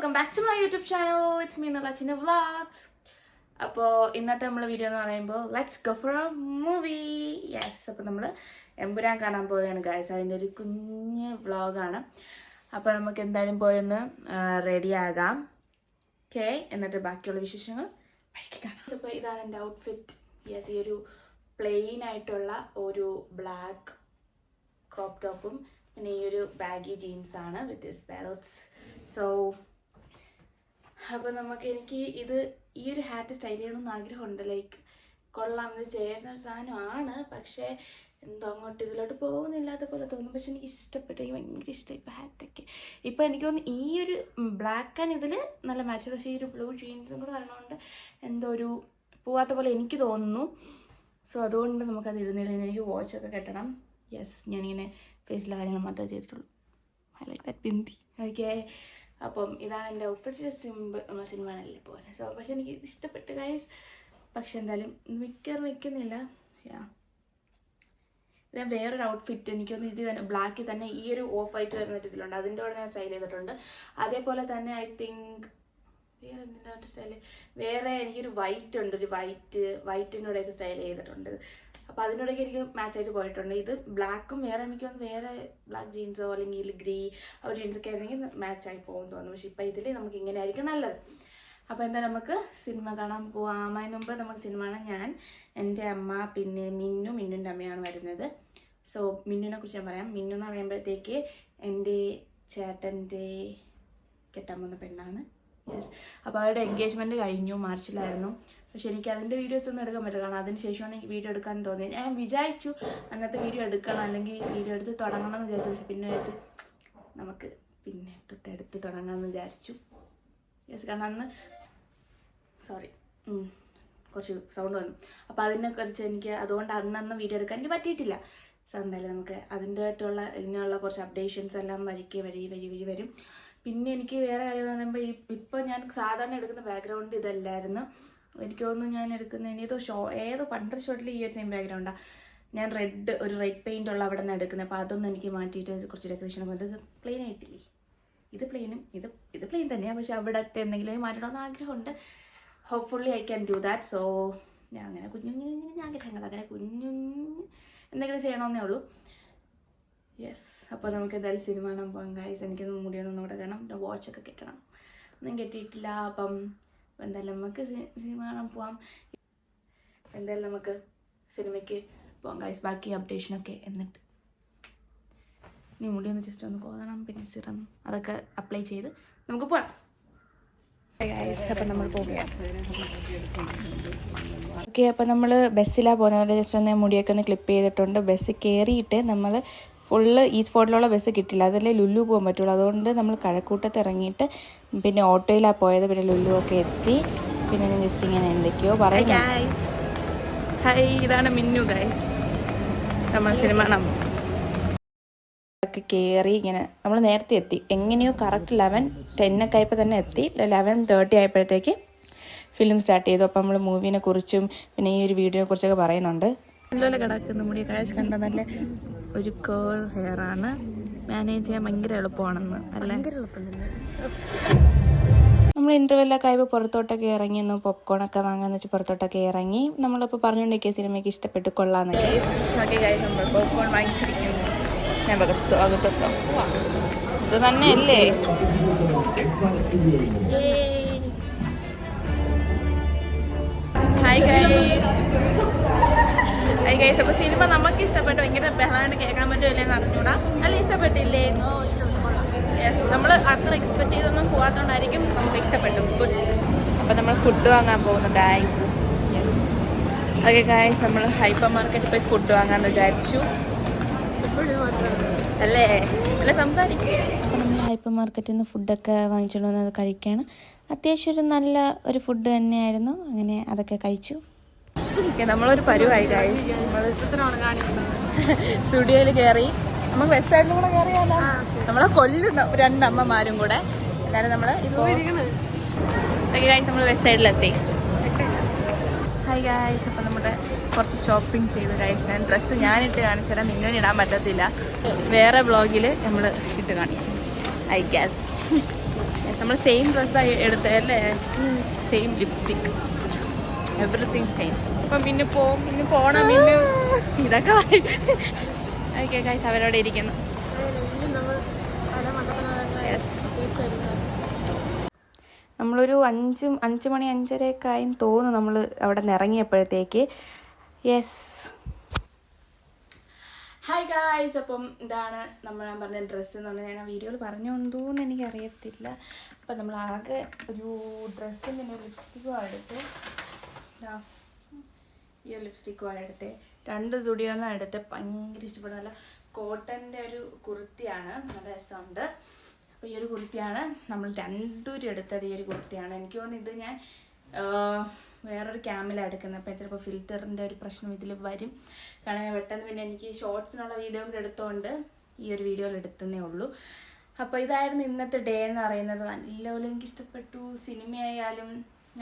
Welcome back to my YouTube channel. It's me നളച്ചിന vlogs. അപ്പോൾ ഇന്നത്തെ നമ്മൾ വീഡിയോ എന്ന് പറയുമ്പോൾ let's go for a movie. Yes, അപ്പോൾ നമ്മൾ എമ്പുരാൻ കാണാൻ പോവുകയാണ് ഗൈസ്. അതിൻ്റെ ഒരു കുഞ്ഞ് വ്ളോഗാണ്. അപ്പോൾ നമുക്ക് എന്തായാലും പോയൊന്ന് റെഡി ആകാം. ഓക്കെ, എന്നിട്ട് ബാക്കിയുള്ള വിശേഷങ്ങൾ വഴിക്ക് കാണാം. അപ്പോൾ ഇതാണ് എൻ്റെ ഔട്ട്ഫിറ്റ്. യെസ്, ഈ ഒരു പ്ലെയിൻ ആയിട്ടുള്ള ഒരു ബ്ലാക്ക് ക്രോപ്പ് ടോപ്പും പിന്നെ ഈ ഒരു ബാഗി ജീൻസാണ് വിത്ത് ദിസ് ബെൽറ്റ്സ്. സോ അപ്പോൾ എനിക്ക് ഈ ഒരു ഹാറ്റ് സ്റ്റൈൽ ചെയ്യണമെന്ന് ആഗ്രഹമുണ്ട്. ലൈക്ക് കൊള്ളാം, ഇത് ചേരുന്ന ഒരു സാധനമാണ്. പക്ഷേ എന്തോ അങ്ങോട്ട് ഇതിലോട്ട് പോകുന്നില്ലാത്ത പോലെ തോന്നും. പക്ഷെ എനിക്ക് ഇഷ്ടപ്പെട്ടു, എനിക്ക് ഭയങ്കര ഇഷ്ടമായി ഇപ്പോൾ ഹാറ്റൊക്കെ. ഇപ്പോൾ എനിക്ക് തോന്നുന്നു ഈ ഒരു ബ്ലാക്ക് ആൻഡ് ഇതിൽ നല്ല മാച്ച്. പക്ഷേ ഈ ഒരു ബ്ലൂ ജീൻസും കൂടെ വരണതുകൊണ്ട് എന്തോ ഒരു പോവാത്ത പോലെ എനിക്ക് തോന്നുന്നു. സോ അതുകൊണ്ട് നമുക്കത് ഇരുന്നില്ല. എനിക്ക് വാച്ചൊക്കെ കെട്ടണം. യെസ്, ഞാനിങ്ങനെ ഫേസിലെ കാര്യങ്ങൾ മാത്രമേ ചെയ്തിട്ടുള്ളൂ. I like that bindi. Okay, അപ്പം ഇതാണ് എൻ്റെ ഔട്ട്ഫിറ്റ്. സിമ്പിൾ, നമ്മൾ സിനിമയിലല്ലേ പോലെ. സോ പക്ഷെ എനിക്ക് ഇഷ്ടപ്പെട്ടു ഗൈസ്. പക്ഷെ എന്തായാലും വെക്കുന്നില്ല. ഇത് വേറൊരു ഔട്ട്ഫിറ്റ് എനിക്കൊന്ന് ഇത് തന്നെ ബ്ലാക്കിൽ തന്നെ ഈ ഒരു ഓഫ് വൈറ്റ് വരുന്ന ഇതിലുണ്ട്. അതിൻ്റെ കൂടെ ഞാൻ സ്റ്റൈൽ ചെയ്തിട്ടുണ്ട്. അതേപോലെ തന്നെ ഐ തിങ്ക് വേറെ എന്തിൻ്റെ സ്റ്റൈൽ, വേറെ എനിക്കൊരു വൈറ്റ് ഉണ്ട്, ഒരു വൈറ്റിൻ്റെ കൂടെയൊക്കെ സ്റ്റൈൽ ചെയ്തിട്ടുണ്ട്. അപ്പോൾ അതിനോടൊക്കെ എനിക്ക് മാച്ചായിട്ട് പോയിട്ടുണ്ട്. ഇത് ബ്ലാക്കും വേറെ എനിക്കൊന്ന് വേറെ ബ്ലാക്ക് ജീൻസോ അല്ലെങ്കിൽ ആ ജീൻസൊക്കെ ആയിരുന്നെങ്കിൽ മാച്ചായി പോകുമെന്ന് തോന്നുന്നു. പക്ഷേ ഇപ്പം ഇതിൽ നമുക്ക് ഇങ്ങനെ ആയിരിക്കും നല്ലത്. അപ്പോൾ എന്താ നമുക്ക് സിനിമ കാണാൻ പോകാം. അതിന് മുമ്പ് നമുക്ക് സിനിമ കാണാൻ ഞാൻ, എൻ്റെ അമ്മ, പിന്നെ മിന്നുൻ്റെ അമ്മയാണ് വരുന്നത്. സോ മിന്നുവിനെ കുറിച്ച് ഞാൻ പറയാം. മിന്നു എന്ന് പറയുമ്പോഴത്തേക്ക് എൻ്റെ ചേട്ടൻ്റെ കെട്ടാൻ പോകുന്ന പെണ്ണാണ്. യെസ്, അപ്പോൾ അവരുടെ എൻഗേജ്മെൻറ്റ് കഴിഞ്ഞു, മാർച്ചിലായിരുന്നു. പക്ഷെ എനിക്ക് അതിൻ്റെ വീഡിയോസ് ഒന്നും എടുക്കാൻ പറ്റില്ല. കാരണം അതിന് ശേഷമാണ് എനിക്ക് വീഡിയോ എടുക്കാൻ തോന്നിയത്. ഞാൻ വിചാരിച്ചു അന്നത്തെ വീഡിയോ എടുക്കണം, അല്ലെങ്കിൽ വീഡിയോ എടുത്ത് തുടങ്ങണം എന്ന് വിചാരിച്ചു. പക്ഷെ പിന്നെ വെച്ച് നമുക്ക് പിന്നെ തൊട്ടെടുത്ത് തുടങ്ങാമെന്ന് വിചാരിച്ചു. യെസ്, കാരണം അന്ന് കുറച്ച് സൗണ്ട് വന്നു. അപ്പോൾ അതിനെക്കുറിച്ച് എനിക്ക് അതുകൊണ്ട് അന്നൊന്നും വീഡിയോ എടുക്കാൻ എനിക്ക് പറ്റിയിട്ടില്ല. സോ എന്തായാലും നമുക്ക് അതിൻ്റെതായിട്ടുള്ള ഇതിനുള്ള കുറച്ച് അപ്ഡേഷൻസ് എല്ലാം വരി വരും. പിന്നെ എനിക്ക് വേറെ കാര്യം എന്ന് പറയുമ്പോൾ ഇപ്പോൾ ഞാൻ സാധാരണ എടുക്കുന്ന ബാക്ക്ഗ്രൗണ്ട് ഇതല്ലായിരുന്നു. എനിക്ക് തോന്നുന്നു ഞാൻ എടുക്കുന്ന ഏതോ പണ്ടത്തെ ഷോട്ടിൽ ഈ ഒരു സെയിം ബാക്ക്ഗ്രൗണ്ടാണ്. ഞാൻ ഒരു റെഡ് പെയിൻ്റ് ഉള്ള അവിടെ നിന്ന് എടുക്കുന്നത്. അപ്പോൾ അതൊന്നും എനിക്ക് മാറ്റിയിട്ട് കുറച്ച് ഡെക്കറേഷനൊക്കെ ഇത് പ്ലെയിൻ ആയിട്ടില്ലേ. ഇത് പ്ലെയിനും ഇത് പ്ലെയിൻ തന്നെയാണ്. പക്ഷെ അവിടുത്തെ എന്തെങ്കിലും മാറ്റണമെന്ന് ആഗ്രഹമുണ്ട്. Hopefully I can do that. So ഞാൻ അങ്ങനെ കുഞ്ഞു ആഗ്രഹങ്ങൾ അങ്ങനെ കുഞ്ഞു എന്തെങ്കിലും ചെയ്യണമെന്നേ ഉള്ളൂ. യെസ്, അപ്പോൾ നമുക്ക് എന്തായാലും സിനിമ കാണാൻ പോകാം ഗൈസ്. എനിക്കൊന്ന് മുടിയൊന്നും കൂടെ വേണം, വാച്ചൊക്കെ കെട്ടണം, ഒന്നും കെട്ടിയിട്ടില്ല. അപ്പം എന്തായാലും നമുക്ക് സിനിമ കാണാൻ പോവാം. എന്തായാലും നമുക്ക് സിനിമയ്ക്ക് പോകാം ഗൈസ്. ബാക്കി അപ്ഡേഷനൊക്കെ എന്നിട്ട് ഇനി മുടിയൊന്ന് ജസ്റ്റ് ഒന്ന് കോതണം, പിന്നെ സിറം അതൊക്കെ അപ്ലൈ ചെയ്ത് നമുക്ക് പോകാം ഗൈസ്. അപ്പം നമ്മൾ പോവുകയാണ്. ഓക്കെ, അപ്പം നമ്മൾ ബസ്സിലാണ് പോകുന്നത്. ജസ്റ്റ് ഒന്ന് മുടിയൊക്കെ ഒന്ന് ക്ലിപ്പ് ചെയ്തിട്ടുണ്ട്. ബസ് കയറിയിട്ട് നമ്മൾ ഫുള്ള് ഈ സ്പോട്ടിലുള്ള ബസ് കിട്ടില്ല, അതല്ലേ ലുല്ലു പോകാൻ പറ്റുള്ളൂ. അതുകൊണ്ട് നമ്മൾ കഴക്കൂട്ടത്ത് ഇറങ്ങിയിട്ട് പിന്നെ ഓട്ടോയിലാണ് പോയത്. പിന്നെ ലുല്ലു ഒക്കെ എത്തി. പിന്നെ ഞാൻ ജസ്റ്റ് ഇങ്ങനെ എന്തൊക്കെയോ പറയും. ഹായ്, ഇതാണ് മിന്നു ഗൈസ്. നമ്മൾ സിനിമ ഒക്കെ കയറി ഇങ്ങനെ നമ്മൾ നേരത്തെ എത്തി. എങ്ങനെയോ കറക്റ്റ് 11:10 ഒക്കെ ആയപ്പോൾ തന്നെ എത്തി. 11:30 ആയപ്പോഴത്തേക്ക് ഫിലിം സ്റ്റാർട്ട് ചെയ്തു. അപ്പോൾ നമ്മൾ മൂവിനെ കുറിച്ചും പിന്നെ ഈ ഒരു വീഡിയോനെ കുറിച്ചൊക്കെ പറയുന്നുണ്ട്. നല്ലപോലെ കിടക്കുന്ന മുടി കാഴ്ച കണ്ട നല്ല ഒരു കേൾ ഹെയർ ആണ്. മാനേജ് ചെയ്യാൻ ഭയങ്കര എളുപ്പമാണെന്ന് അല്ലേ. നമ്മൾ ഇൻ്റർവെല്ലൊക്കെ ആയപ്പോൾ പുറത്തോട്ടൊക്കെ ഇറങ്ങി ഒന്ന് പോപ്കോണൊക്കെ വാങ്ങാന്ന് വെച്ച് പുറത്തോട്ടൊക്കെ ഇറങ്ങി. നമ്മളിപ്പോൾ പറഞ്ഞുകൊണ്ടിരിക്കുക സിനിമയ്ക്ക് ഇഷ്ടപ്പെട്ട് കൊള്ളാന്നൊക്കെ. നമ്മൾ പോപ്കോൺ വാങ്ങിച്ചിരിക്കുന്നു. ഞാൻ അകത്തോട്ടോ ഇത് തന്നെയല്ലേ. ഹായ് ഗൈസ്, അപ്പോൾ സിനിമ നമുക്ക് ഇഷ്ടപ്പെട്ടു. ഭയങ്കര ബഹളമായിട്ട് കേൾക്കാൻ പറ്റുമല്ലേന്ന് അറിഞ്ഞൂടാ. അല്ല, ഇഷ്ടപ്പെട്ടില്ലേ? യെസ്, നമ്മൾ അത്ര എക്സ്പെക്ട് ചെയ്തൊന്നും പോകാത്തതുകൊണ്ടായിരിക്കും നമുക്ക് ഇഷ്ടപ്പെട്ടു. ഗുഡ്. അപ്പോൾ നമ്മൾ ഫുഡ് വാങ്ങാൻ പോകുന്നു ഗൈസ്. യെസ്, ഓക്കെ ഗൈസ്, നമ്മൾ ഹൈപ്പർ മാർക്കറ്റിൽ പോയി ഫുഡ് വാങ്ങാമെന്ന് വിചാരിച്ചു. അല്ലേ സംസാരിക്കും. അപ്പോൾ നമ്മൾ ഹൈപ്പർ മാർക്കറ്റിൽ നിന്ന് ഫുഡൊക്കെ വാങ്ങിച്ചുകൊണ്ട് വന്നത് കഴിക്കുകയാണ്. അത്യാവശ്യം ഒരു നല്ല ഒരു ഫുഡ് തന്നെയായിരുന്നു. അങ്ങനെ അതൊക്കെ കഴിച്ചു. നമ്മളൊരു പരുവായി ഗൈസ്. സ്റ്റുഡിയോയിൽ കയറി. നമുക്ക് വെസ്റ്റ് സൈഡിലും കൂടെ കയറിയാലോ. നമ്മളെ കൊല്ലുന്ന രണ്ടമ്മമാരും കൂടെ. എന്നാലും നമ്മൾ നമ്മൾ വെസ്റ്റ് സൈഡിലെത്തി. ഹായ് ഗൈസ്, അപ്പോൾ നമ്മുടെ കുറച്ച് ഷോപ്പിംഗ് ചെയ്തു ഗൈസ്. ഞാൻ ഡ്രസ്സ് ഞാനിട്ട് കാണിച്ചു തരാം, മിന്നുവിന് ഇടാൻ പറ്റത്തില്ല. വേറെ വ്ളോഗിൽ നമ്മൾ ഇട്ട് കാണിക്കും ഐ ഗ്യാസ്. നമ്മൾ സെയിം ഡ്രസ്സായി എടുത്തേ അല്ലേ? Same lipstick, everything same. അപ്പം പിന്നെ പോണം പിന്നെ ഇതൊക്കെ. ഓക്കെ ഗൈസ്, അവരവിടെ ഇരിക്കുന്നു. നമ്മളൊരു 5 മണി 5:30 ആയെന്ന് തോന്നുന്നു നമ്മൾ അവിടെ നിന്ന് ഇറങ്ങിയപ്പോഴത്തേക്ക്. Yes, hi guys. അപ്പം ഇതാണ് ഞാൻ പറഞ്ഞ ഡ്രസ്സ് എന്ന് പറഞ്ഞാൽ ഞാൻ ആ വീഡിയോയിൽ പറഞ്ഞോന്ന് എനിക്കറിയത്തില്ല. അപ്പം നമ്മൾ ആകെ ഒരു ഡ്രസ്സിൻ്റെ ലിപ്സ്റ്റിക്കും എടുത്ത്, ഈ ഒരു ലിപ്സ്റ്റിക്കും എടുത്ത് 2 സുഡിയോന്ന് എടുത്ത്. ഭയങ്കര ഇഷ്ടപ്പെടുന്ന കോട്ടൻ്റെ ഒരു കുർത്തിയാണ്, നല്ല രസമുണ്ട്. അപ്പോൾ ഈ ഒരു കുർത്തിയാണ് നമ്മൾ രണ്ടുപേരും എടുത്തത്. ഈ ഒരു കുർത്തിയാണ്. എനിക്ക് തോന്നുന്നു ഇത് ഞാൻ വേറൊരു ക്യാമിലാണ് എടുക്കുന്നത്. അപ്പോൾ ചിലപ്പോൾ ഫിൽറ്ററിൻ്റെ ഒരു പ്രശ്നം ഇതിൽ വരും. കാരണം ഞാൻ പെട്ടെന്ന് പിന്നെ എനിക്ക് ഷോർട്സിനുള്ള വീഡിയോ കൂടെ എടുത്തുകൊണ്ട് ഈ ഒരു വീഡിയോയിൽ എടുത്തതേ ഉള്ളൂ. അപ്പോൾ ഇതായിരുന്നു ഇന്നത്തെ ഡേ എന്ന് പറയുന്നത്. നല്ലപോലെ എനിക്ക് ഇഷ്ടപ്പെട്ടു. സിനിമയായാലും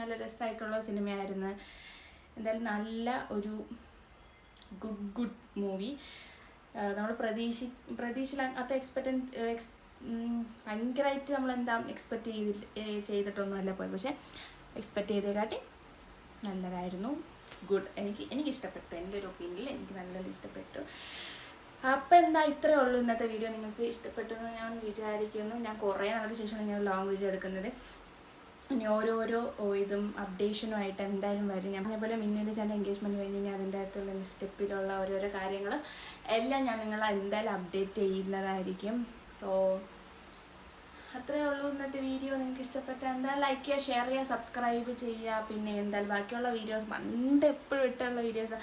നല്ല രസമായിട്ടുള്ള സിനിമയായിരുന്നു. എന്തായാലും നല്ല ഒരു ഗുഡ് മൂവി. നമ്മൾ പ്രതീക്ഷയില്ലാത്ത ഭയങ്കരമായിട്ട് നമ്മളെന്താ എക്സ്പെക്റ്റ് ചെയ്തിട്ടൊന്നുമല്ല പോയത്. പക്ഷേ എക്സ്പെക്റ്റ് ചെയ്തതിനെക്കാട്ടി നല്ലതായിരുന്നു. ഗുഡ്. എനിക്ക് ഇഷ്ടപ്പെട്ടു. എൻ്റെ ഒരു ഒപ്പീനിയനിൽ എനിക്ക് നല്ലപോലെ ഇഷ്ടപ്പെട്ടു. അപ്പം എന്താ, ഇത്രയേ ഉള്ളൂ ഇന്നത്തെ വീഡിയോ. നിങ്ങൾക്ക് ഇഷ്ടപ്പെട്ടു എന്ന് ഞാൻ വിചാരിക്കുന്നു. ഞാൻ കുറേ നാൾക്ക് ശേഷമാണ് ഞാൻ ലോങ് വീഡിയോ എടുക്കുന്നത്. ഇനി ഓരോരോ ഇതും അപ്ഡേഷനുമായിട്ട് എന്തായാലും വരും. ഞാൻ അതേപോലെ മിന്നുവിൻ്റെ ചാനൽ എൻഗേജ്മെൻറ്റ് കഴിഞ്ഞ് ഇനി അതിൻ്റെ അകത്തുള്ള സ്റ്റെപ്പിലുള്ള ഓരോരോ കാര്യങ്ങൾ എല്ലാം ഞാൻ നിങ്ങളെ എന്തായാലും അപ്ഡേറ്റ് ചെയ്യുന്നതായിരിക്കും. സോ അത്രയേ ഉള്ളൂ ഇന്നത്തെ വീഡിയോ. നിങ്ങൾക്ക് ഇഷ്ടപ്പെട്ട എന്തായാലും ലൈക്ക് ചെയ്യുക, ഷെയർ ചെയ്യുക, സബ്സ്ക്രൈബ് ചെയ്യുക. പിന്നെ എന്തായാലും ബാക്കിയുള്ള വീഡിയോസ് പണ്ട് എപ്പോഴും ഇട്ടുള്ള വീഡിയോസ്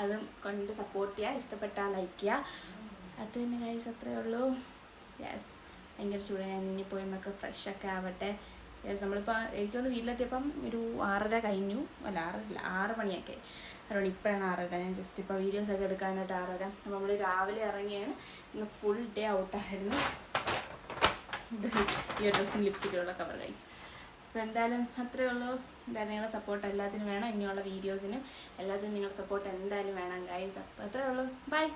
അതും കൊണ്ട് സപ്പോർട്ട് ചെയ്യുക. ഇഷ്ടപ്പെട്ടാൽ ലൈക്ക് ചെയ്യുക. അത് തന്നെ ഗൈസ്, അത്രയേ ഉള്ളൂ. യെസ്, ഭയങ്കര ചൂട്. ഞാൻ ഇനി പോയി എന്നൊക്കെ ഫ്രഷൊക്കെ ആവട്ടെ. യെസ്, നമ്മളിപ്പോൾ എനിക്കൊന്ന് വീട്ടിലെത്തിയപ്പം ഒരു 6:30 കഴിഞ്ഞു. അല്ല 6 മണിയൊക്കെ. അതുകൊണ്ട് ഇപ്പോഴാണ് 6:30. ഞാൻ ജസ്റ്റ് ഇപ്പോൾ വീഡിയോസൊക്കെ എടുക്കാനായിട്ട് 6:30. അപ്പോൾ നമ്മൾ രാവിലെ ഇറങ്ങിയാണ്. ഇന്ന് ഫുൾ ഡേ ഔട്ടായിരുന്നു. ഈ ഒരു ഡ്രസ്സും ലിപ്സ്റ്റിക്കിലുള്ള കവർ ഗൈസ്. അപ്പോൾ എന്തായാലും അത്രയേ ഉള്ളൂ. എന്തായാലും നിങ്ങളുടെ സപ്പോർട്ട് എല്ലാത്തിനും വേണം. ഇനിയുള്ള വീഡിയോസിനും എല്ലാത്തിനും നിങ്ങളുടെ സപ്പോർട്ട് എന്തായാലും വേണം ഗൈസ്. അപ്പോൾ അത്രയേ ഉള്ളൂ. ബൈ.